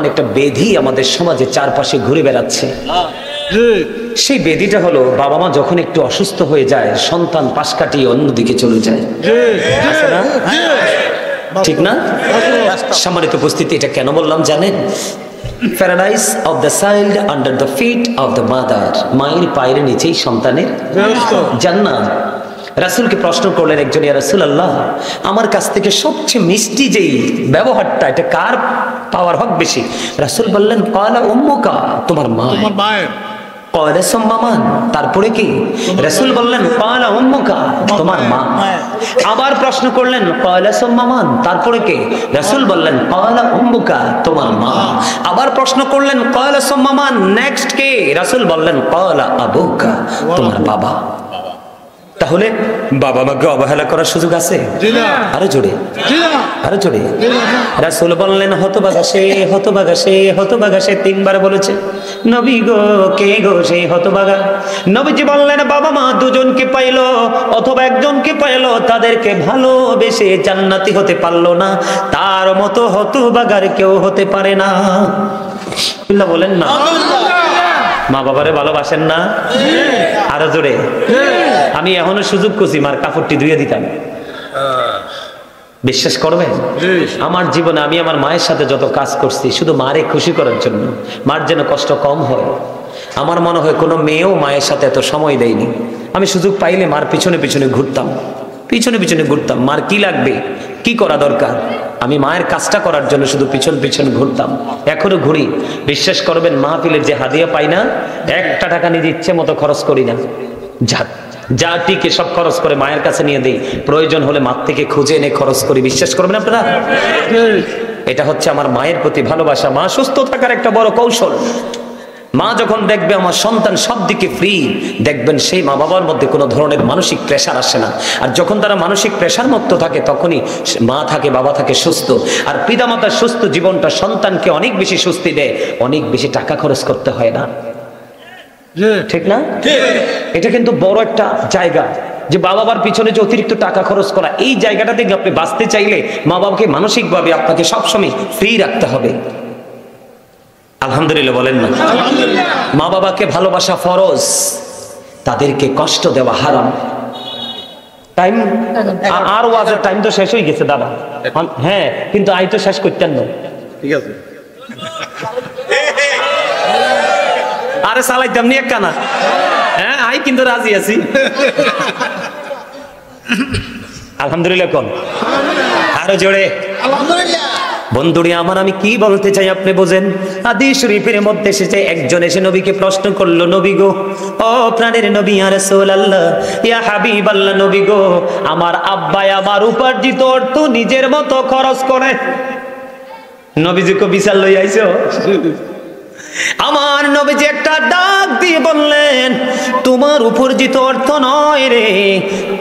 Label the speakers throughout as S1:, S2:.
S1: বর্তমানে একটা বেধি আমাদের সমাজে চারপাশে ঘুরে বেড়াচ্ছে। সেই বেদিটা হলো বাবা মা যখন একটু অসুস্থ হয়ে যায় সন্তান পাশ কাটিয়ে অন্যদিকে চলে যায়, আছে না? ঠিক না? সম্মানিত উপস্থিতি, এটা কেন বললাম জানেন? Paradise of the child under the feet of the mother, মায়ের পায়ের নিচেই সন্তানের জান্নাত। রাসূলকে প্রশ্ন করলেন একজন, ইয়া রাসূলুল্লাহ, আমার কাছ থেকে সবচেয়ে মিষ্টি যেই ব্যবহারটা এটা কার পাওয়ার হক বেশি? রাসূল বললেন ক্বালা উম্মুকা, তোমার মা। ক্বালা সুম্মা মান, তারপরে কি? রাসূল বললেন ক্বালা উম্মুকা, তোমার মা। আবার প্রশ্ন করলেন ক্বালা সুম্মা মান, তারপরে কি? রাসূল বললেন ক্বালা উম্মুকা, তোমার মা। আবার প্রশ্ন করলেন ক্বালা সুম্মা মান, নেক্সট কে? রাসূল বললেন ক্বালা আবুকা, তোমার বাবা। তাহলে বাবা মাকে অবহেলা করার সুযোগ আছে? আরো জোরে, আরো জোরে। রাসূল বললেন হতভাগা সে, হতভাগা সে, হতভাগা সে, তিনবার বলেছে। নবী গো, কে গো সেই হতভাগা? নবীজি বললেন বাবা মা দুজনকে পাইলো অথবা একজনকে পাইলো, তাদেরকে ভালোবেসে জান্নাতি হতে পারলো না, তার মতো হতভাগার কেউ হতে পারে না। বলেন না, মা বাবারে ভালোবাসেন না? আরো জোরে। আমি এখনো সুযোগ করছি মার কাপড়টি ধুয়ে দিতাম। বিশ্বাস করবেন আমার জীবনে আমি আমার মায়ের সাথে যত কাজ করছি শুধু মারে খুশি করার জন্য, মার যেন কষ্ট কম হয়। আমার মনে হয় কোনো মেয়েও মায়ের সাথে এত সময় দেয়নি। আমি সুযোগ পাইলে মার পিছনে পিছনে ঘুরতাম, পিছনে পিছনে ঘুরতাম, মার কি লাগবে, কি করা দরকার, আমি মায়ের কাজটা করার জন্য শুধু পিছন পিছন ঘুরতাম, এখনো ঘুরি। বিশ্বাস করবেন মাহফিলের যে হাদিয়া পাই না, একটা টাকা নিজে ইচ্ছে মতো খরচ করি না, যা টিকে সব খরচ করে মায়ের কাছে নিয়ে দেই, প্রয়োজন হলে মার থেকে খুঁজে এনে খরচ করি। বিশ্বাস করবেন আপনারা? এটা হচ্ছে আমার মায়ের প্রতি ভালোবাসা। মা সুস্থ থাকার একটা বড় কৌশল। মা যখন দেখবে আমার সন্তান সব দিকে ফ্রি, দেখবেন সেই মা বাবার মধ্যে কোনো ধরনের মানসিক প্রেশার আসে না। আর যখন তারা মানসিক প্রেশার মুক্ত থাকে তখনই মা থাকে, বাবা থাকে সুস্থ। আর পিতামাতার সুস্থ জীবনটা সন্তানকে অনেক বেশি স্বস্তি দেয়, অনেক বেশি টাকা খরচ করতে হয় না, ঠিক না? এটা কিন্তু বড় একটা জায়গা যে মা বাবার পিছনে যে অতিরিক্ত টাকা খরচ করা, এই জায়গাটা থেকে আপনি বাঁচতে চাইলে মা বাবাকে মানসিকভাবে আপনাকে সবসময় ফ্রি রাখতে হবে। আলহামদুলিল্লাহ বলেন না? মা বাবাকে ভালোবাসা ফরজ, তাদেরকে কষ্ট দেওয়া হারাম। টাইম আর ওয়াজের টাইম তো শেষ হয়ে গেছে দাদা। হ্যাঁ, কিন্তু আই তো শেষ করতেন না। ঠিক আছে, আরে চালাইতাম নি একটা না। হ্যাঁ, আই কিন্তু রাজি আছি। আলহামদুলিল্লাহ কোন আরো জোরে আলহামদুলিল্লাহ। বন্ধুরি আমার, আমি কি বলতে চাই আপনি বোঝেন। হাদিস শরীফের মধ্যে এসেছে একজন এসে নবীকে প্রশ্ন করলো, নবী গো, ও প্রাণের নবী, ইয়া রাসূলুল্লাহ, ইয়া হাবিবাল্লাহ, নবী গো, আমার আব্বাই আমার উপার্জিত অর্থ নিজের মতো খরচ করে। নবীজিকে বিচার লই আইছো? আমার নবীজি একটা ডাক দিয়ে বললেন, তোমার উপার্জিত অর্থ নয় রে,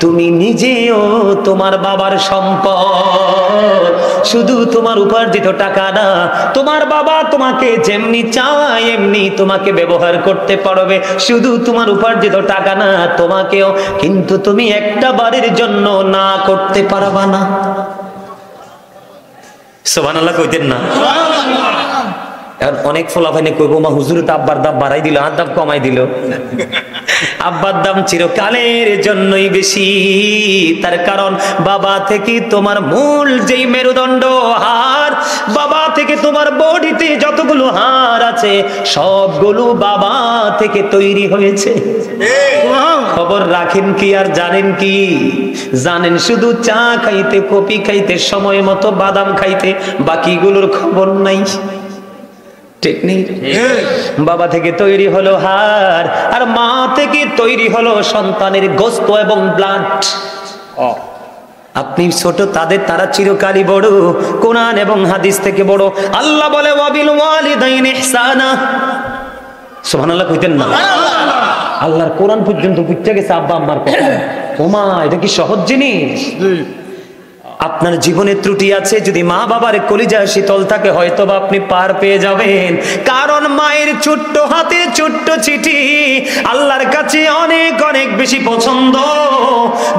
S1: তুমি নিজেও তোমার বাবার সম্পদ। শুধু তোমার উপার্জিত টাকা না, তোমার বাবা তোমাকে যেমনি চায় এমনি তোমাকে ব্যবহার করতে পারবে। শুধু তোমার উপার্জিত টাকা না, তোমাকেও কিন্তু তুমি একটা বারের জন্য না করতে পারবা না। সুবহানাল্লাহ কইতেন না? অনেক ফলাফাইনে কইব মা হুজুরে তো আব্বার দাম বাড়াই দিল, আর দাম কমাই দিল। আব্বার দাম চিরকালের জন্যই বেশি, তার কারণ বাবা থেকে তোমার মূল যেই মেরুদণ্ড হাড়, বাবা থেকে তোমার বডিতে যতগুলো হাড় আছে সবগুলো বাবা থেকে তৈরি হয়েছে। খবর রাখেন কি আর জানেন কি? জানেন শুধু চা খাইতে, কফি খাইতে, সময় মতো বাদাম খাইতে, বাকিগুলোর খবর নাই। ঠিক নেই? বাবা থেকে তৈরি হলো হাড়, আর মা থেকে তৈরি হলো সন্তানের গোশত এবং ব্লাড। আপনি ছোট, তারা চিরকালই বড়, কোরআন এবং হাদিস থেকে বড়। আল্লাহ বলে ওয়াবিল ওয়ালিদাইনি ইহসানা। সুবহানাল্লাহ কইতেন না? আল্লাহর কোরআন পর্যন্ত বুঝতে গেছে আব্বা আম্মার কথা। ওমা, এটা কি সহজ জিনিস? আপনার জীবনে ত্রুটি আছে, যদি মা বাবার কলিজা শীতল থাকে হয়তো বা আপনি পার পেয়ে যাবেন। কারণ মায়ের ছোট্ট হাতে ছোট্ট চিঠি আল্লাহর কাছে অনেক অনেক বেশি পছন্দ।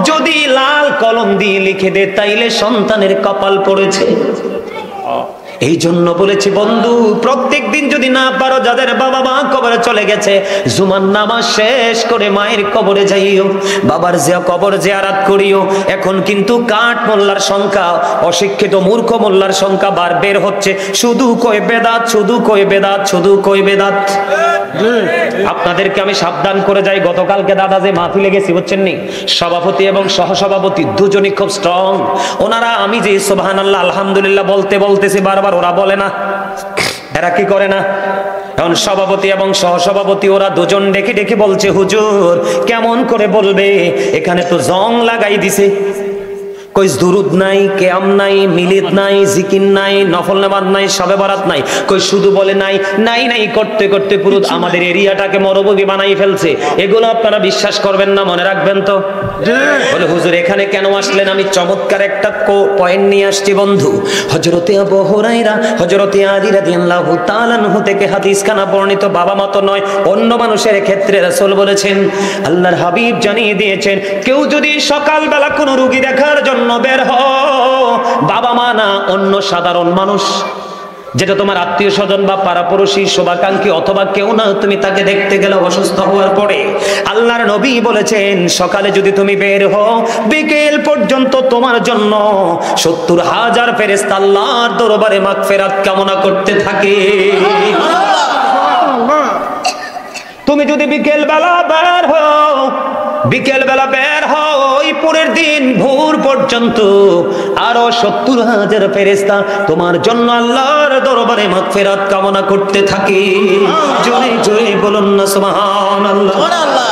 S1: যদি লাল কলম দিয়ে লিখে দে তাইলে সন্তানের কপাল পড়েছে। এই জন্য বলেছি বন্ধু, প্রত্যেক দিন যদি না পারো, যাদের বাবা মা কবরে চলে গেছে, জুমার নামাজ শেষ করে মায়ের কবরে যাইও, বাবার কবর জিয়ারত করিও। এখন কিন্তু কাঠ মোল্লার সংখ্যা, অশিক্ষিত মূর্খ মোল্লার সংখ্যা বের হচ্ছে, শুধু কয় বেদাত, শুধু কয় বেদাত, শুধু কয় বেদাত। আপনাদেরকে আমি সাবধান করে যাই, গতকালকে দাদা যে মাহফিলে গেছি বুঝছেন নি, সভাপতি এবং সহসভাপতি দুজনই খুব স্ট্রং। ওনারা আমি যে সুবহানাল্লাহ আলহামদুলিল্লাহ বলতেছি বারবার, ওরা বলে না। এরা কি করে না? এখন সভাপতি এবং সহসভাপতি ওরা দুজন ডেকে ডেকে বলছে, হুজুর কেমন করে বলবে, এখানে তো জং লাগাই দিছে, কই দুরুদ নাই, কিয়াম নাই, মিলিদ নাই, জিকির নাই, নফল নামাজ নাই, শবে বরাত নাই, কই শুধু বলে নাই নাই নাই করতে করতে পুরো আমাদের এরিয়াটাকে মরুভূমি বানাই ফেলছে। এগুলো আপনারা বিশ্বাস করবেন না, মনে রাখবেন তো। বলে হুজুর এখানে কেন আসলেন? আমি চমৎকার একটা পয়েন্ট নিয়ে আসছি বন্ধু। হযরতে আবু হুরায়রা, হযরতে আলী রাদিয়াল্লাহু তাআলা আনহু থেকে হাদিস খানা বর্ণিত, বাবা মা তো নয়, অন্য মানুষের ক্ষেত্রে রাসূল বলেছেন, আল্লাহর হাবিব জানিয়ে দিয়েছেন, কেউ যদি সকালবেলা কোনো রোগী দেখার জন্য বের হও, বাবা মা না, অন্য সাধারণ মানুষ, যেটা তোমার আত্মীয় স্বজন বা পাড়াপড়শি শুভাকাঙ্ক্ষী অথবা কেউ না, তুমি তাকে দেখতে গেলে অসুস্থ হওয়ার পরে, আল্লাহর নবী বলেছেন সকালে যদি তুমি বের হও, বিকেল পর্যন্ত তোমার জন্য ৭০,০০০ ফেরেশতা আল্লাহর দরবারে মাগফিরাত কামনা করতে থাকে। তুমি যদি বিকেল বেলা বের হও, বিকেল বেলা বের হও, ওই পরের দিন ভোর পর্যন্ত আরো ৭০,০০০ ফেরেশতা তোমার জন্য আল্লাহর দরবারে মাগফিরাত কামনা করতে থাকে। জোরে জোরে বলুন না সুবহানাল্লাহ।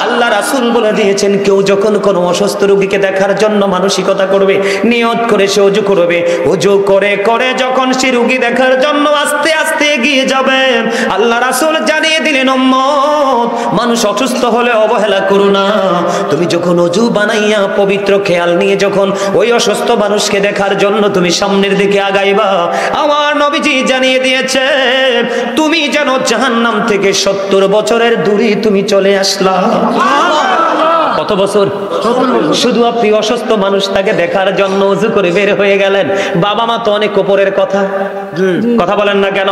S1: আল্লাহ রাসূল বলে দিয়েছেন, কেউ যখন কোনো অসুস্থ রোগীকে দেখার জন্য মানসিকতা করবে, নিয়ত করে সে ওযু করবে, ওযু করে করে যখন সে রোগী দেখার জন্য আস্তে আস্তে এগিয়ে যাবে, আল্লাহ রাসূল জানিয়ে দিলেন, উম্মত মানুষ অসুস্থ হলে অবহেলা করো না। তুমি যখন ওযু বানাইয়া পবিত্র খেয়াল নিয়ে যখন ওই অসুস্থ মানুষকে দেখার জন্য তুমি সামনের দিকে আগাইবা, আমার নবীজি জানিয়ে দিয়েছে, তুমি যেন জাহান্নাম থেকে ৭০ বছরের দূরে তুমি চলে আসলা। কত বছর? শুধু আপনি অসুস্থ মানুষটাকে দেখার জন্য ওযু করে বের হয়ে গেলেন। বাবা মা তো অনেক উপরের কথা, কথা বলেন না কেন?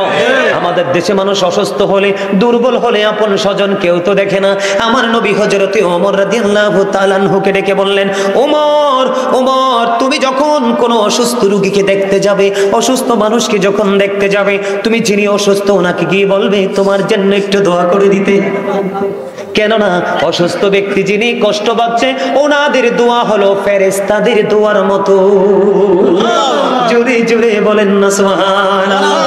S1: আমাদের দেশে মানুষ অসুস্থ হলে, দুর্বল হলে আপন স্বজন কেউ তো দেখে না। আমার নবী হযরতে ওমর রাদিয়াল্লাহু তাআলা আনহুকে ডেকে বললেন, ওমর ওমর, তুমি যখন কোনো অসুস্থ রোগীকে দেখতে যাবে, অসুস্থ মানুষকে যখন দেখতে যাবে, তুমি যিনি অসুস্থ ওনাকে গিয়ে বলবে তোমার জন্য একটু দোয়া করে দিতে। কেননা অসুস্থ ব্যক্তি যিনি কষ্ট পাচ্ছে, ওনাদের দোয়া হলো ফেরেশতাদের দোয়ার মতো। জোরে জোরে বলেন না সুবহানাল্লাহ,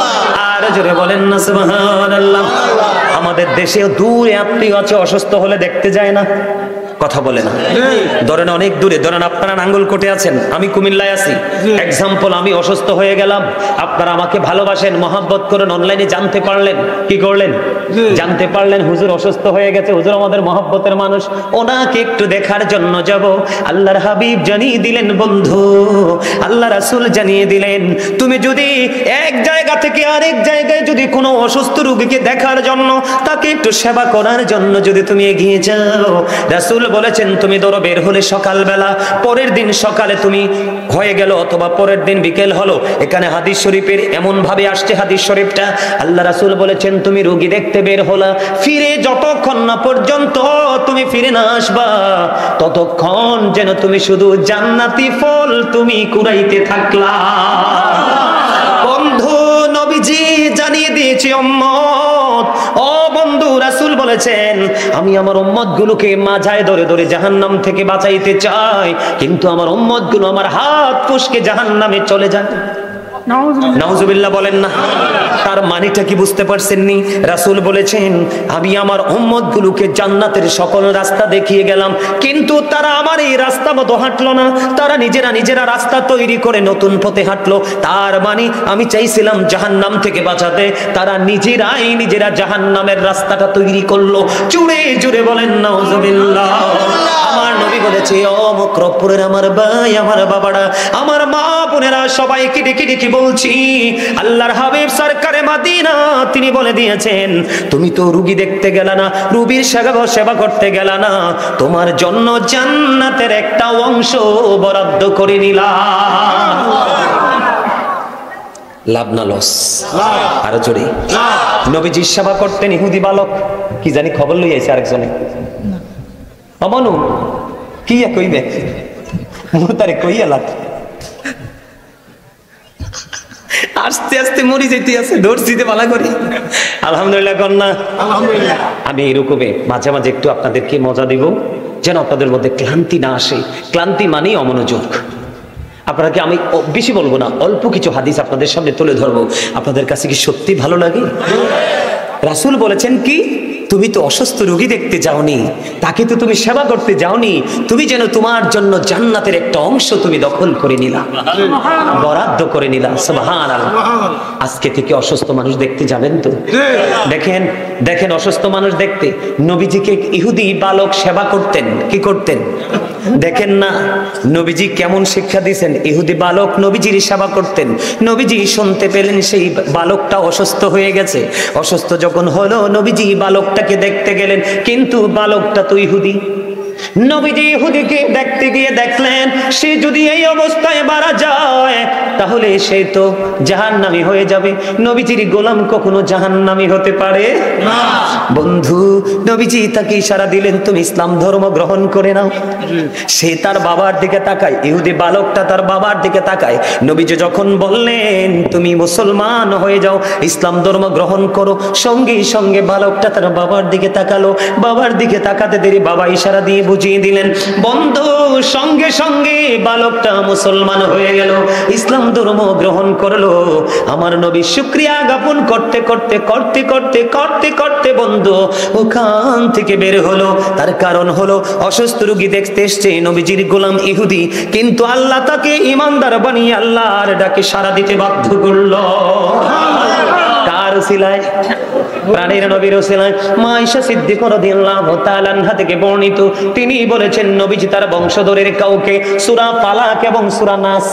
S1: আর জোরে বলেন না সুবহানাল্লাহ। আমাদের দেশেও দূরে আত্মীয় আছে, অসুস্থ হলে দেখতে যায় না, কথা বলে না। ধরেন অনেক দূরে, ধরেন আপনারা নাঙ্গলকোটে আছেন, আমি কুমিল্লায় আছি, এক্সাম্পল, আমি অসুস্থ হয়ে গেলাম, আপনারা আমাকে ভালোবাসেন, মহব্বত করেন, অনলাইনে জানতে পারলেন, কি করলেন? জানতে পারলেন হুজুর অসুস্থ হয়ে গেছে, হুজুর আমাদের মহব্বতের মানুষ, ওনাকে একটু দেখার জন্য যাব। আল্লাহর হাবিব জানিয়ে দিলেন বন্ধু, আল্লাহ রাসূল জানিয়ে দিলেন, তুমি যদি এক জায়গা থেকে আরেক জায়গায় যদি কোনো অসুস্থ রোগীকে দেখার জন্য, তাকে একটু সেবা করার জন্য যদি তুমি এগিয়ে যাও, রাসূল বলেছেন তুমি ধরো বের হলে সকালবেলা, পরের দিন সকালে তুমি হয়ে গেল অথবা পরের দিন বিকেল হলো, এখানে হাদিস শরীফের এমন ভাবে আসছে হাদিস শরীফটা, আল্লাহ রাসূল বলেছেন তুমি রোগী দেখতে বের হলা, ফিরে যতক্ষণ না পর্যন্ত তুমি ফিরে না আসবা, ততক্ষণ যেন তুমি শুধু জান্নাতি ফল তুমি কুড়াইতে থাকলা। বন্ধু নবীজি জানিয়ে দিয়েছি উম্মত, ও বন্ধু রাসূল বলেছেন আমি আমার উম্মত গুলোকে মাঝায় ধরে ধরে জাহান্নাম থেকে বাঁচাইতে চাই, কিন্তু আমার উম্মত গুলো আমার হাত ফুসকে জাহান্নামে চলে যায়। নাউজুবিল্লাহ বলেন না। তার মানেটা কি বুঝতে পারছেননি? রাসূল বলেছেন আমি আমার উম্মত গুলোকে জান্নাতের সকল রাস্তা দেখিয়ে গেলাম, কিন্তু তারা আমার এই রাস্তা মতো হাঁটলো না, তারা নিজেরা রাস্তা তৈরি করে নতুন পথে হাঁটলো। তার মানে আমি চাইছিলাম জাহান্নাম থেকে বাঁচাতে, তারা নিজেরা জাহান্নামের রাস্তাটা তৈরি করলো। জোরে জোরে বলেন নাউজুবিল্লাহ। আমার নবী বলেছে ও মক্রপুরের আমার ভাই, আমার বাবারা, আমার মা বোনেরা, সবাইকে ডেকে ডেকে বলছি, আল্লাহর হাবিব সরকারে মাদিনা তিনি বলে দিয়েছেন তুমি তো রোগী দেখতে গেলা না, রোগীর সেবা করতে গেলা না, তোমার জন্য জান্নাতের একটা অংশ বরাদ্দ করে নিলাম। লাভ না লস? আরো জোরে। নবীজির সেবা করতেন ইহুদি বালক, কি জানি খবর লই আইছে আরেকজনে, অমানু কি কইবে তারে কইয়া লাগ, আস্তে আস্তে মরি যেতে আছে, ধরছিতে পালা করি। আলহামদুলিল্লাহ কন্যা, আলহামদুলিল্লাহ। আমি এরকমে মাঝে মাঝে একটু আপনাদেরকে মজা দিব, যেন আপনাদের মধ্যে ক্লান্তি না আসে। ক্লান্তি মানেই অমনোযোগ। আপনাকে আমি বেশি বলবো না, অল্প কিছু হাদিস আপনাদের সামনে তুলে ধরবো। আপনাদের কাছে কি সত্যি ভালো লাগে? রাসূল বলেছেন কি, তুমি তো অসুস্থ রোগী দেখতে যাওনি, তাকে তো তুমি সেবা করতে যাওনি, তুমি যেন তোমার জন্য জান্নাতের একটা অংশ তুমি দখল করে নিলা, বরাদ্দ করে নিলা। সুবহানাল্লাহ। আজকে থেকে অসুস্থ মানুষ দেখতে যাবেন তো? দেখেন দেখেন, অসুস্থ মানুষ দেখতে নবীজিকে ইহুদি বালক সেবা করতেন, কি করতেন দেখেন না? নবীজি কেমন শিক্ষা দিয়েছেন? ইহুদি বালক নবীজির সেবা করতেন। নবীজি শুনতে পেলেন সেই বালকটা অসুস্থ হয়ে গেছে। অসুস্থ যখন হলো, নবীজি বালকটাকে দেখতে গেলেন, কিন্তু বালকটা তো ইহুদি। নবীজি ইহুদিকে দেখতে গিয়ে দেখলেন সে যদি এই অবস্থায় মারা যায় তাহলে সে তো জাহান্নামী হয়ে যাবে। নবীজির গোলাম কখনো জাহান্নামী হতে পারে না। বন্ধু, নবীজি তাকে ইশারা দিলেন, তুমি ইসলাম ধর্ম গ্রহণ করে নাও। সে তার বাবার দিকে তাকায়, ইহুদি বালকটা তার বাবার দিকে তাকায়। নবীজি যখন বললেন তুমি মুসলমান হয়ে যাও, ইসলাম ধর্ম গ্রহণ করো, সঙ্গে সঙ্গে বালকটা তার বাবার দিকে তাকালো। বাবার দিকে তাকাতে দেরি বাবা ইশারা দিয়ে বুঝিয়ে দিলেন। বন্ধু, সঙ্গে সঙ্গে বালকটা মুসলমান হয়ে গেল, ইসলাম ধর্ম গ্রহণ করলো। আমার নবী শুকরিয়া জ্ঞাপন করতে করতে করতে করতে করতে করতে বন্ধু ওখান থেকে বের হলো। তার কারণ হলো অসুস্থ রোগী দেখতে এসছে নবীজির গোলাম ইহুদি, কিন্তু আল্লাহ তাকে ঈমানদার বানিয়ে আল্লাহর ডাকে সাড়া দিতে বাধ্য করলো। কার উসিলায়? প্রাণের নবীর উসিলায়। মা আয়েশা সিদ্দিকা রাদিয়াল্লাহু তাআলা আনহা থেকে বর্ণিত, তিনি বলেছেন নবীজি তার বংশধরের কাউকে সূরা ফালাক এবং সূরা নাস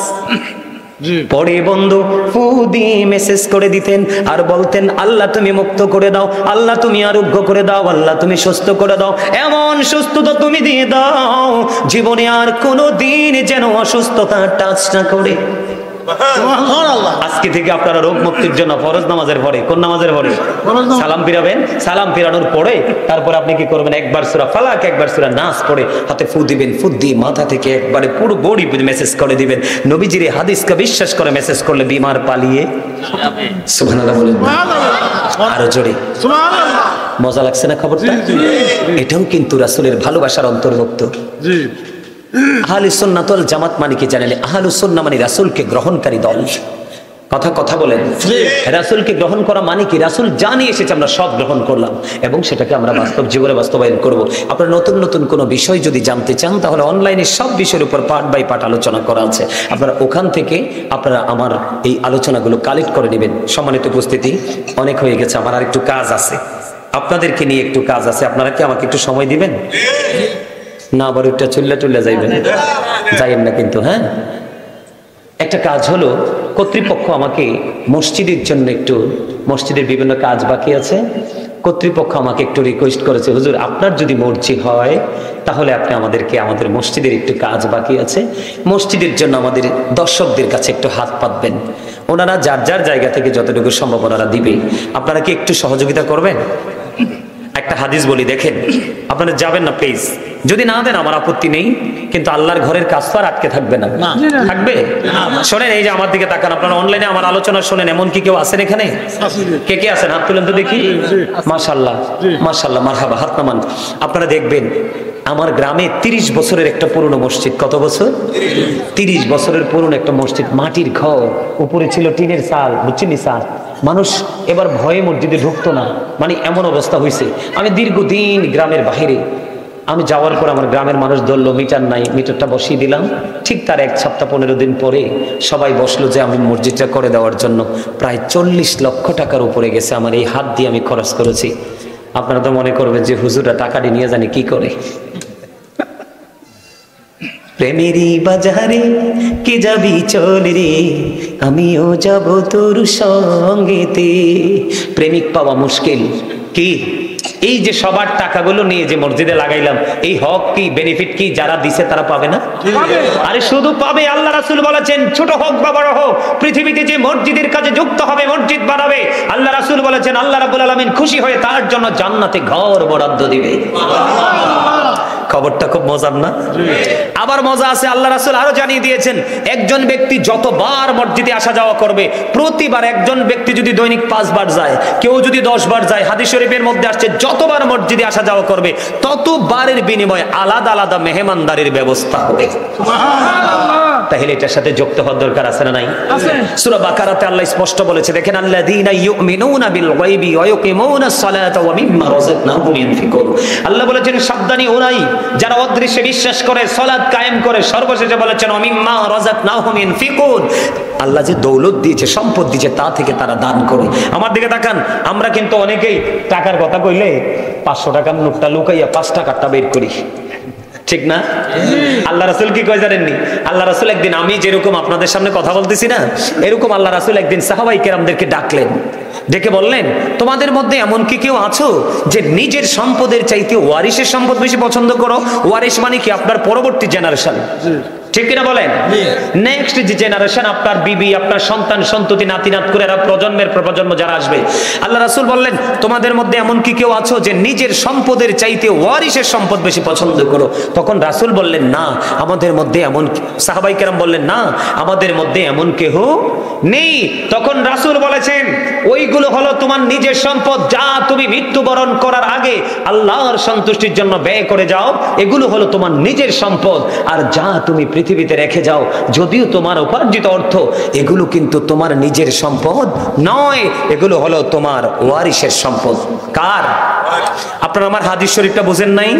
S1: পড়ে বন্ধু ফু দিয়ে মেসেজ করে দিতেন, আর বলতেন আল্লাহ তুমি মুক্ত করে দাও, আল্লাহ তুমি আরোগ্য করে দাও, আল্লাহ তুমি সুস্থ করে দাও, এমন সুস্থতা তুমি দিয়ে দাও জীবনে আর কোনো দিন যেন অসুস্থতা টাচ না করে। আজকে থেকে আপনারা রোগ মুক্তির জন্য ফরজ নামাজের পরে, কোন নামাজের পরে সালাম ফিরাবেন, সালাম ফিরানোর পরে তারপর আপনি কি করবেন, একবার সূরা ফালাক একবার সূরা নাস পড়ে হাতে ফু দিবেন। ফু দিয়ে মাথা থেকে একবারে পুরো বডি মেসেজ করে দিবেন। নবীজির এই হাদিসকে বিশ্বাস করে মেসেজ করলে বিমার পালিয়ে যাবে। সুবহানাল্লাহ বলেন, আরো জোরে সুবহানাল্লাহ। মজা লাগছে না খবরটা? এটাও কিন্তু রাসূলের ভালোবাসার অন্তর্ভুক্ত। জি, আহলে সুন্নাত ওয়াল জামাত মানে কি জানেন? আহলুস সুন্নাহ মানে রাসূলকে গ্রহণকারী দল। কথা বলেন, রাসূলকে গ্রহণ করা মানে কি? রাসূল জানি এসেছে আমরা সব গ্রহণ করলাম এবং সেটাকে আমরা বাস্তব জীবনে বাস্তবায়ন করব। আপনারা নতুন নতুন কোনো বিষয় যদি জানতে চান তাহলে অনলাইনে সব বিষয়ের উপর পার্ট বাই পার্ট আলোচনা করা আছে, আপনারা ওখান থেকে আপনারা আমার এই আলোচনাগুলো কালেক্ট করে নেবেন। সম্মানিত উপস্থিতি, অনেক হয়ে গেছে, আমার আর একটু কাজ আছে, আপনাদেরকে নিয়ে একটু কাজ আছে। আপনারা কি আমাকে একটু সময় দিবেন? না আবার ওইটা চুল্লা যাইবেন, যাইয়েন না কিন্তু। হ্যাঁ, একটা কাজ হলো, কর্তৃপক্ষ আমাকে মসজিদের জন্য একটু, মসজিদের বিভিন্ন কাজ বাকি আছে, কর্তৃপক্ষ আমাকে একটু রিকোয়েস্ট করেছে, হুজুর আপনার যদি মর্জি হয় তাহলে আপনি আমাদেরকে, আমাদের মসজিদের একটু কাজ বাকি আছে, মসজিদের জন্য আমাদের দর্শকদের কাছে একটু হাত পাতবেন। ওনারা যার যার জায়গা থেকে যতটুকু সম্ভব ওনারা দিবে, আপনারা কি একটু সহযোগিতা করবেন? একটা হাদিস বলি, দেখেন, আপনারা যাবেন না প্লিজ, যদি না দেন আমার আপত্তি নেই, কিন্তু আল্লাহর ঘরের কাজ তো আর আটকে থাকবে না, থাকবে? শোনেন, এই যে আমার দিকে তাকান, আপনারা অনলাইনে আমার আলোচনা শোনেন, এমন কি কেউ আছেন এখানে? কে কে আছেন? হাত তুলেন তো দেখি। মাশাআল্লাহ মাশাআল্লাহ, মারহাবা, হাত নামান। আপনারা দেখবেন আমার গ্রামে 30 বছরের একটা পুরনো মসজিদ। কত বছর? 30 বছরের পুরনো একটা মসজিদ, মাটির ঘর, উপরে ছিল টিনের চাল, বুঝছেন চাল। মানুষ এবার ভয়ে মসজিদে ঢুকতো না, মানে এমন অবস্থা হয়েছে। আমি দীর্ঘদিন গ্রামের বাইরে, আমি যাওয়ার পর আমার গ্রামের মানুষ ধরলো মিটার নাই, মিটারটা বসিয়ে দিলাম। ঠিক তার 1 সপ্তাহ 15 দিন পরে সবাই বসলো যে আমি মসজিদটা করে দেওয়ার জন্য। প্রায় 40 লক্ষ টাকার উপরে গেছে, আমার এই হাত দিয়ে আমি খরচ করেছি। আপনারা তো মনে করবেন যে হুজুররা টাকাটি নিয়ে জানি কি করে। প্রেমেরই বাজারে কে যাবি চল রে, আমিও যাব তোর সঙ্গেতে। প্রেমিক পাওয়া মুশকিল, কি এই যে সবার টাকাগুলো নিয়ে যে মসজিদে লাগাইলাম, এই হক কি বেনিফিট কি যারা দিছে তারা পাবে না? আরে শুধু পাবে। আল্লাহ রাসূল বলেছেন ছোট হোক বা বড় হোক, পৃথিবীতে যে মসজিদের কাজে যুক্ত হবে, মসজিদ বানাবে, আল্লাহ রাসূল বলেছেন আল্লাহ রাব্বুল আলামিন খুশি হয়ে তার জন্য জান্নাতে ঘর বরাদ্দ দিবে। খবরটা খুব মজার না? আবার মজা আছে, আল্লাহ রাসূল আরো জানিয়ে দিয়েছেন একজন ব্যক্তি যতবার মসজিদে আসা যাওয়া করবে, প্রতিবার একজন ব্যক্তি যদি দৈনিক 5 বার যায়, কেউ যদি 10 বার যায়, হাদিস শরীফের মধ্যে আসছে যতবার মসজিদে আসা যাওয়া করবে ততবারের বিনিময়ে আলাদা আলাদা মেহমানদারির ব্যবস্থা হবে। তাহলে এটার সাথে যুক্ত হওয়ার দরকার আছে না নাই? সূরা বাকারাতে আল্লাহ স্পষ্ট বলেছে, দেখেন আল্লাযীনা ইউমিনুনা বিল গায়বি ওয়া ইউকিমুনাস সালাতা ওয়া মিম্মা রাযাকনাহুম ইউনফিকুন। আল্লাহ বলেছেন সাবধানী ওরাই যারা অদৃশ্যে বিশ্বাস করে, সালাত কায়েম করে, সর্বশেষে বলেছেন ওয়া মিম্মা রাযাকনাহুম ইউনফিকুন। আল্লাহ যে দৌলত দিয়েছে, সম্পদ দিয়েছে, তা থেকে তারা দান করে। আমার দিকে তাকান, আমরা কিন্তু অনেকেই টাকার কথা কইলে 500 টাকার নোটটা লুকাইয়া 5 টাকারটা বের করি, ঠিক না? আল্লাহ রাসূল কি কয় জানেননি? আল্লাহ রাসূল একদিন, আমি যেরকম আপনাদের সামনে কথা বলতেছি না, এরকম আল্লাহ রাসূল একদিন সাহাবায়ে কেরামদেরকে ডাকলেন, ডেকে বললেন তোমাদের মধ্যে এমন কি কেউ আছো যে নিজের সম্পদের চাইতে ওয়ারিশের সম্পদ বেশি পছন্দ করো? ওয়ারিশ মানে কি? আপনার পরবর্তী জেনারেশন, ঠিক কিনা বলেন? নেক্সট যে জেনারেশন, আপনার বিবি, আপনার সন্তান সন্ততি, নাতি নাত করে প্রজন্মের প্রজন্ম যারা আসবে। আল্লাহ রাসূল বললেন তোমাদের মধ্যে এমন কি কেউ আছো যে নিজের সম্পদের চাইতে ওয়ারিশের সম্পদ বেশি পছন্দ করো? তখন রাসূল বললেন না আমাদের মধ্যে এমন, সাহাবায়ে কেরাম বললেন না আমাদের মধ্যে এমন কেহ নেই। তখন রাসূল বলেছেন ওইগুলো হলো তোমার নিজের সম্পদ, যা তুমি মৃত্যুবরণ করার আগে আল্লাহর সন্তুষ্টির জন্য ব্যয় করে যাও, এগুলো হলো তোমার নিজের সম্পদ। আর যা তুমি পৃথিবীতে রেখে যাও, যদিও তোমার উপার্জিত অর্থ, এগুলো কিন্তু তোমার নিজের সম্পদ নয়, এগুলো হলো তোমার ওয়ারিশের সম্পদ। কার? আপনারা আমার হাদিস শরীফটা বুঝেন নাই?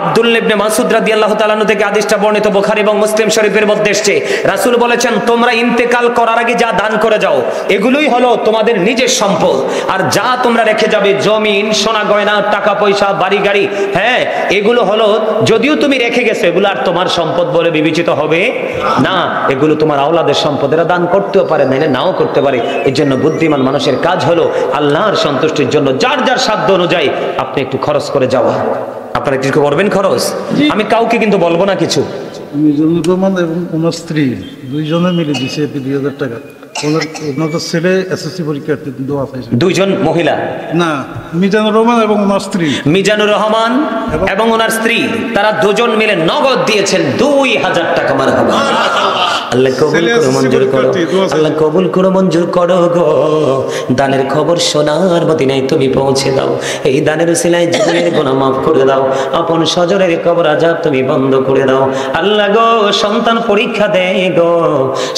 S1: আব্দুল্লাহ ইবনে মাসউদ রাদিয়াল্লাহু তাআলা আনহু থেকে হাদিসটা বর্ণিত, বুখারী এবং মুসলিম শরীফের মধ্যে এসেছে। রাসূল বলেছেন তোমরা ইন্তেকাল করার আগে যা দান করে যাও, এগুলোই হলো তোমাদের নিজের সম্পদ। আর যা তোমরা রেখে যাবে, জমিন, সোনা গয়না, টাকা পয়সা, বাড়ি গাড়ি, হ্যাঁ, এগুলো হলো যদিও তুমি রেখে গেছো, এগুলো আর তোমার সম্পদ বলে বিবেচিত হবে না, এগুলো তোমার আওলাদের সম্পদ। এরা দান করতেও পারে, নাইলে নাও করতে পারে। এর জন্য বুদ্ধিমান মানুষের কাজ হলো আল্লাহর সন্তুষ্টির জন্য যার যার সাধ্য অনুযায়ী আপনি একটু খরচ করে যাওয়া। আপনারা কিছু করবেন খরচ? আমি কাউকে কিন্তু বলবো না কিছু।
S2: মিজানুর রহমান এবং ওনার স্ত্রী দুইজনে মিলে দিছে 2000 টাকা। ওনার ছেলে এসএসসি পরীক্ষার্থী,
S1: দুইজন মহিলা
S2: না, মিজানুর রহমান এবং ওনার স্ত্রী,
S1: মিজানুর রহমান এবং ওনার স্ত্রী, তারা দুজন মিলে নগদ দিয়েছেন 2000 টাকা। মারহাবা। আল্লাহ কবুল করো, মঞ্জুর করো, আল্লাহ কবুল করো, মঞ্জুর করো গো। দানের খবর সোনার মদিনায় তুমি পৌঁছে দাও। এই দানের উসিলায় জীবনের গুনাহ মাফ করে দাও। আপন স্বজনের কবর আযাব তুমি বন্ধ করে দাও। আল্লাহ গো, সন্তান পরীক্ষা দেয় গো,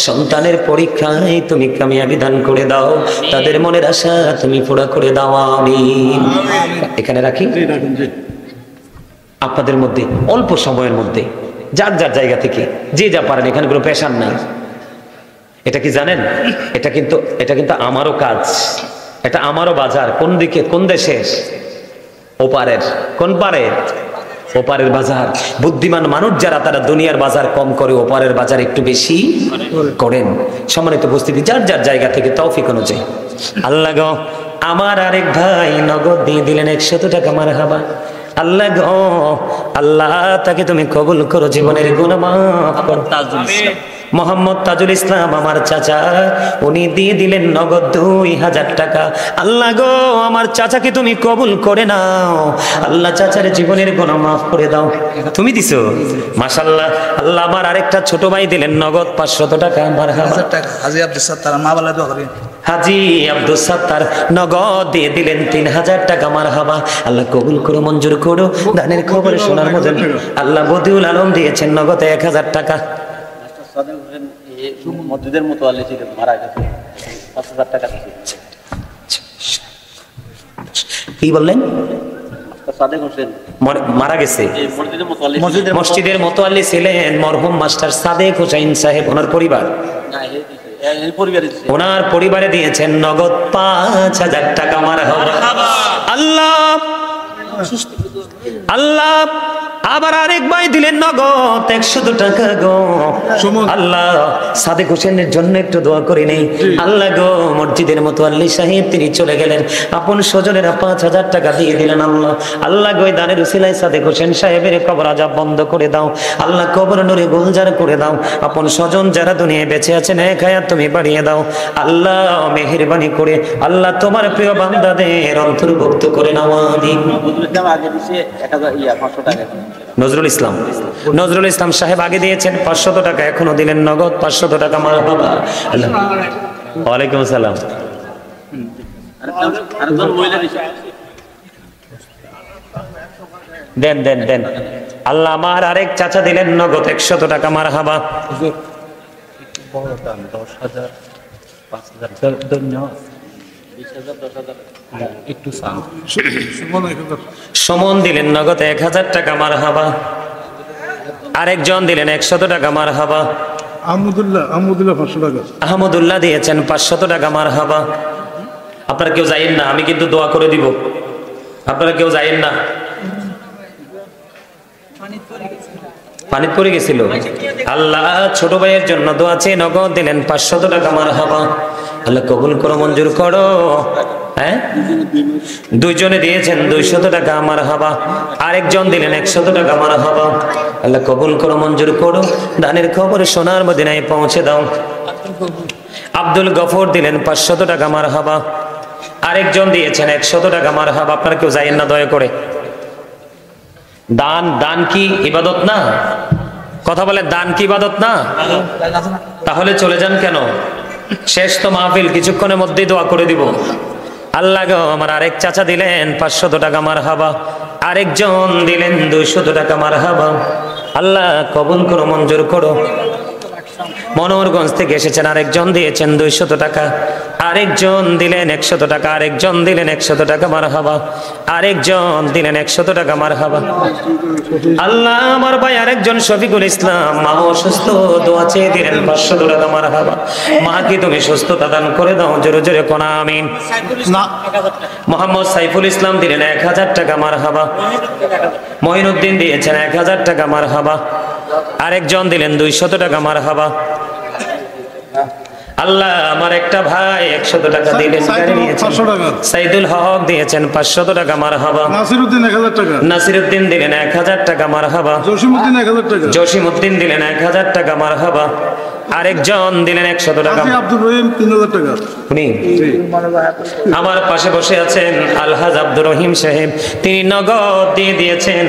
S1: সন্তানের পরীক্ষায় তুমি কামিয়াবি দান করে দাও। তাদের মনের আশা তুমি পুরা করে দাও। আমিন। এখানে রাখি। আপনাদের মধ্যে অল্প সময়ের মধ্যে যার যার জায়গা থেকে যে যা পারেন, এখানে কোনো পেশার নাই। এটা কি জানেন? এটা কিন্তু আমারও কাজ, এটা আমারও বাজার। কোন দিকে? কোন দেশে? ওপারের। কোন পারের? ওপারের বাজার। বুদ্ধিমান মানুষ যারা, তারা দুনিয়ার বাজার কম করে ওপারের বাজার একটু বেশি করেন। সম্মানিত উপস্থিতি, যার যার জায়গা থেকে তৌফিক অনুযায়ী। আল্লাহ গো, আমার আরেক ভাই নগদ দিয়ে দিলেন 100 টাকা। মারহাবা। আল্লাহ গো, আল্লাহ তাকে তুমি কবুল করো, জীবনের গুনাহ মাফ করো। মোহাম্মদ তাজুল ইসলাম আমার চাচা, উনি দিয়ে দিলেন নগদ 2000 টাকা। আল্লাহ গো, আমার চাচাকে তুমি কবুল করে নাও। আল্লাহ চাচার জীবনের গুনাহ মাফ করে দাও। তুমি দিছো, মাশাআল্লাহ। আল্লাহ আমার আরেকটা ছোট ভাই দিলেন নগদ 500 টাকা। মারহাবা।
S2: হাজী আব্দুল সাত্তার, মা বলা দোয়া করেন।
S1: হাজী আব্দুল সাত্তার নগদ দিয়ে দিলেন 3000 টাকা। মারহাবা। আল্লাহ কবুল করো, মঞ্জুর করো। দানের খবর শোনার মধ্যে আল্লাহ বদিউল আলম দিয়েছেন নগদ 1000 টাকা।
S3: মসজিদের মতো মারা গেছে, 5000 টাকা।
S1: কি বললেন?
S3: সাদেক হোসেন
S1: মারা গেছে। মসজিদের মোতাল্লি ছিলেন মরহুম মাস্টার সাদেক হোসেন সাহেব। ওনার পরিবার, ওনার পরিবারে দিয়েছেন নগদ 5000 টাকা। মারহাবা। আল্লাহ, আল্লাহ আবার আরেক ভাই দিলেন নগদ 100 টাকা গো। আল্লাহ সাদেক হোসেনের জন্য একটু দোয়া করে নেই। আল্লাহ গো মসজিদের মোতাল্লি সাহেব তিনি চলে গেলেন, আপন স্বজনেরা 5000 টাকা দিয়ে দিলেন। আল্লাহ আল্লাহ গো দানের উসিলায় সাদেক হোসেন সাহেবের কবর আযাব বন্ধ করে দাও। আল্লাহ কবর নূরে গুলজার করে দাও। আপন স্বজন যারা দুনিয়ায় বেঁচে আছেন এক হায়াত তুমি বাড়িয়ে দাও। আল্লাহ মেহেরবানি করে আল্লাহ তোমার প্রিয় বান্দাদের অন্তর্ভুক্ত করে নাও আমিন।
S3: আগে দিছে 500 টাকা।
S1: নজরুল ইসলাম সাহেব আগে দিয়েছেন 500 টাকা, এখনো দিলেন নগদ 500 টাকা। মারহাবা। ওয়ালাইকুম আসসালাম।
S3: আরেকজন মহিলা দিছে।
S1: দেন দেন দেন। আল্লাহ আমার আরেক চাচা দিলেন নগদ 100 টাকা। মারহাবা।
S3: 10,000 5,000 ধন্যবাদ। 20,000 10,000 একটু সান।
S1: সুমন দিলেন নগদ 1000 টাকা। মারহাবা। আরেকজন দিলেন 100 টাকা। মারহাবা।
S2: আহমদুল্লাহ 500 টাকা।
S1: আহমদুল্লাহ দিয়েছেন 500 টাকা। মারহাবা। আপনারা কেউ যাইয়েন না, আমি কিন্তু দোয়া করে দিব। আপনারা কেউ যাইয়েন না। পানি পড়ে গেছিল। আল্লাহ ছোট ভাইয়ের জন্য দোয়া চেয়ে নগদ দিলেন 500 টাকা। মারহাবা। আল্লাহ কবুল করো, মঞ্জুর করো। হ্যাঁ, দুইজনে দিয়েছেন 200 টাকা। মারহাবা। আরেকজন দিলেন 100 টাকা। মারহাবা। আল্লাহ কবুল করো, মঞ্জুর করো। দানের খবর সোনার মদিনায় পৌঁছে দাও। আব্দুল গফর দিলেন 500 টাকা। মারহাবা। আরেকজন দিয়েছেন 100 টাকা। মারহাবা। আপনারা কেউ যাইয়েন না দয়া করে। দান কি ইবাদত না? কথা বলে দান কি ইবাদত না? তাহলে চলে যান কেন? শেষ তো মাহফিল, কিছুক্ষণের মধ্যেই দোয়া করে দিব। আল্লাহ গো আমার আরেক চাচা দিলেন 500 টাকা। মারহাবা। আরেকজন দিলেন 200 টাকা। মারহাবা। আল্লাহ কবুল করো, মঞ্জুর করো। মনোহরগঞ্জ থেকে এসেছেন, আরেকজন দিয়েছেন 200 টাকা। আরেকজন দিলেন 100 টাকা। আরেকজন দিলেন 100 টাকা। মারহাবা। আরেকজন দিলেন 100 টাকা। মারহাবা। আল্লাহ আমার ভাই আরেকজন শফিকুল ইসলাম, মা অসুস্থ, দোয়া চেয়ে দিলেন 500 টাকা। মারহাবা। মাকে তুমি সুস্থতা দান করে দাও, জোরে জোরে কোন আমিন। মোহাম্মদ সাইফুল ইসলাম দিলেন 1000 টাকা। মারহাবা। মঈনুদ্দিন দিয়েছেন 1000 টাকা। মারহাবা। আরেকজন দিলেন 200 টাকা। মারহাবা। আল্লাহ আমার একটা ভাই 100 টাকা দিলেন, সাইদুল হক দিয়েছেন 500 টাকা। মারহাবা।
S2: নাসিরউদ্দিন 1000 টাকা।
S1: নাসিরউদ্দিন দিলেন 1000 টাকা। মারহাবা।
S2: জসিমউদ্দিন 1000 টাকা।
S1: জসিমউদ্দিন দিলেন 1000 টাকা। মারহাবা। আরেকজন দিলেন 100 টাকা।
S2: আব্দুর রহিম 3000 টাকা।
S1: উনি আমার পাশে বসে আছেন আলহাজ আব্দুর রহিম সাহেব, তিনি নগদ দিয়ে দিয়েছেন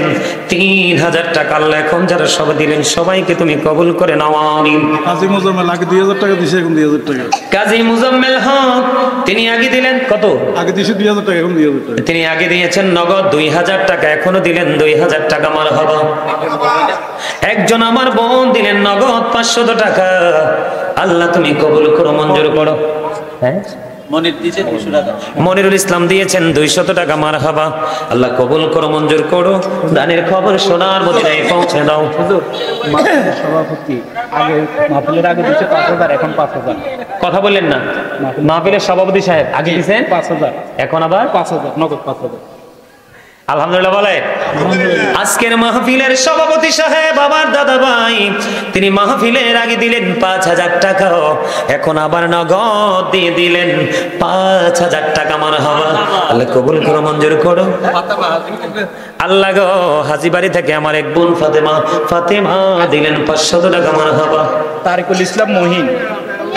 S1: 3000 টাকা। আল্লাহ এখন যারা সব দিলেন সবাইকে তুমি কবুল করে নাও আমিন।
S2: কাজী মুজাম্মেল আগে 2000 টাকা দিছে, এখন 2000 টাকা।
S1: কাজী মুজাম্মেল হক তিনি আগে দিলেন কত?
S2: আগে দিছে 2000 টাকা, এখন 2000 টাকা।
S1: তিনি আগে দিয়েছেন নগদ 2000 টাকা, এখনো দিলেন 2000 টাকা। মারহাবা। একজন আমার বোন দিলেন নগদ 500 টাকা। আল্লাহ তুমি কবুল করো, মঞ্জুর করো। হ্যাঁ, মনিরুল ইসলাম দিয়েছেন 200 টাকা। মারহাবা। আল্লাহ কবুল করো, মঞ্জুর করো। দানের খবর সোনার মদিনায় পৌঁছে দাও।
S3: সভাপতি আগে মাহফিলের আগে দিচ্ছে 5000, এখন 5000।
S1: কথা বললেন না? মাহফিলের সভাপতি সাহেব আগে দিয়েছেন
S3: 5000,
S1: এখন আবার
S3: 5000 নগদ 5000।
S1: আলহামদুলিল্লাহ বলে। আজকের মাহফিলের সভাপতি সাহেব আমার দাদা ভাই, তিনি মাহফিলের আগে দিলেন 5000 টাকা, এখন আবার নগদ দিয়ে দিলেন 5000 টাকা। মারহাবা। আল্লাহ কবুল করো, মঞ্জুর করো। আল্লাহ গো হাজীবাড়ি থেকে আমার এক বোন ফাতেমা দিলেন 500 টাকা। মারহাবা।
S3: তারিকুল ইসলাম মহিন,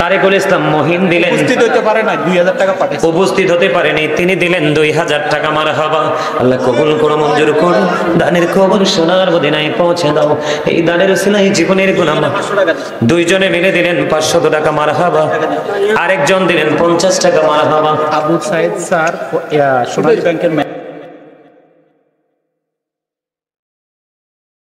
S1: তারিকুল ইসলাম মহিন দিলেন,
S3: উপস্থিত হতে পারে না, 2000 টাকা পাঠিয়েছে।
S1: উপস্থিত হতে পারেনি, তিনি দিলেন 2000 টাকা। মারহাবা। আল্লাহ কবুল করো, মঞ্জুর করো। দানের খবর সোনার মদিনায় পৌঁছে দাও। এই দানের উসিলায় জীবনের গুনাহ মাফ। দুইজনে মিলে দিলেন 500 টাকা। মারহাবা। আরেকজন দিলেন 50 টাকা। মারহাবা।
S3: আবু সাইদ স্যার সোনালী ব্যাংকের